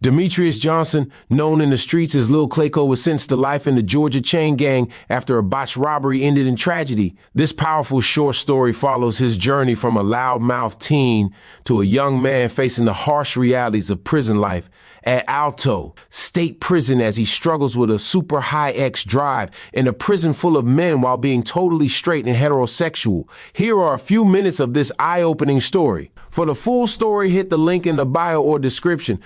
Demetrius Johnson, known in the streets as Lil Clayco, was sentenced to life in the Georgia chain gang after a botched robbery ended in tragedy. This powerful short story follows his journey from a loudmouth teen to a young man facing the harsh realities of prison life at Alto State Prison as he struggles with a super high X drive in a prison full of men while being totally straight and heterosexual. Here are a few minutes of this eye-opening story. For the full story, hit the link in the bio or description.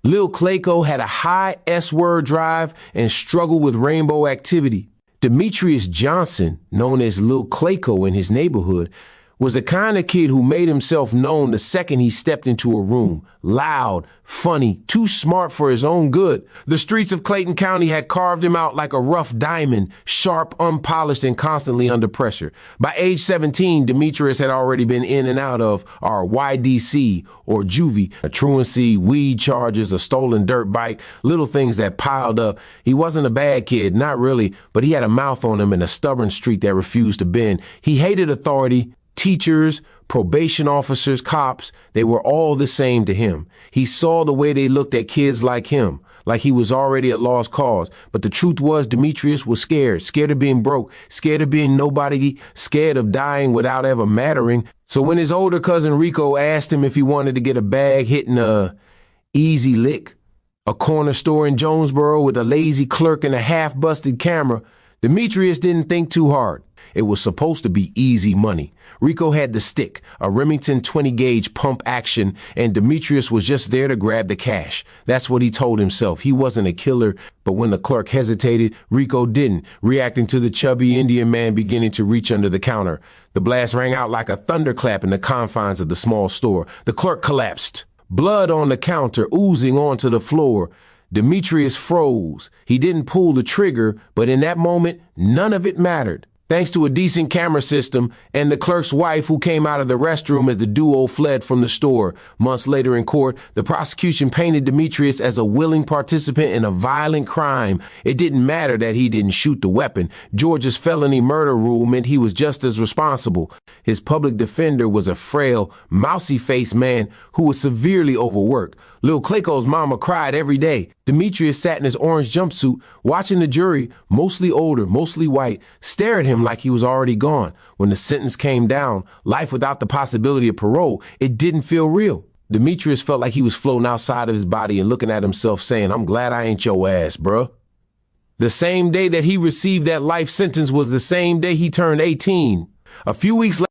Lil Clayco had a high S-word drive and struggled with rainbow activity. Demetrius Johnson, known as Lil Clayco in his neighborhood, was the kind of kid who made himself known the second he stepped into a room. Loud, funny, too smart for his own good. The streets of Clayton County had carved him out like a rough diamond, sharp, unpolished, and constantly under pressure. By age 17, Demetrius had already been in and out of our YDC or juvie, a truancy, weed charges, a stolen dirt bike, little things that piled up. He wasn't a bad kid, not really, but he had a mouth on him and a stubborn streak that refused to bend. He hated authority. Teachers, probation officers, cops, they were all the same to him. He saw the way they looked at kids like him, like he was already at lost cause. But the truth was Demetrius was scared of being broke, scared of being nobody, scared of dying without ever mattering. So when his older cousin Rico asked him if he wanted to get a bag hitting a Easy Lick, a corner store in Jonesboro with a lazy clerk and a half-busted camera, Demetrius didn't think too hard. It was supposed to be easy money. Rico had the stick, a Remington 20-gauge pump action, and Demetrius was just there to grab the cash. That's what he told himself. He wasn't a killer, but when the clerk hesitated, Rico didn't, reacting to the chubby Indian man beginning to reach under the counter. The blast rang out like a thunderclap in the confines of the small store. The clerk collapsed, blood on the counter oozing onto the floor. Demetrius froze. He didn't pull the trigger, but in that moment, none of it mattered. Thanks to a decent camera system and the clerk's wife who came out of the restroom as the duo fled from the store. Months later in court, the prosecution painted Demetrius as a willing participant in a violent crime. It didn't matter that he didn't shoot the weapon. Georgia's felony murder rule meant he was just as responsible. His public defender was a frail, mousy-faced man who was severely overworked. Lil Clayco's mama cried every day. Demetrius sat in his orange jumpsuit, watching the jury, mostly older, mostly white, stare at him like he was already gone. When the sentence came down, life without the possibility of parole, it didn't feel real. Demetrius felt like he was floating outside of his body and looking at himself saying, "I'm glad I ain't your ass, bruh." The same day that he received that life sentence was the same day he turned 18. A few weeks later,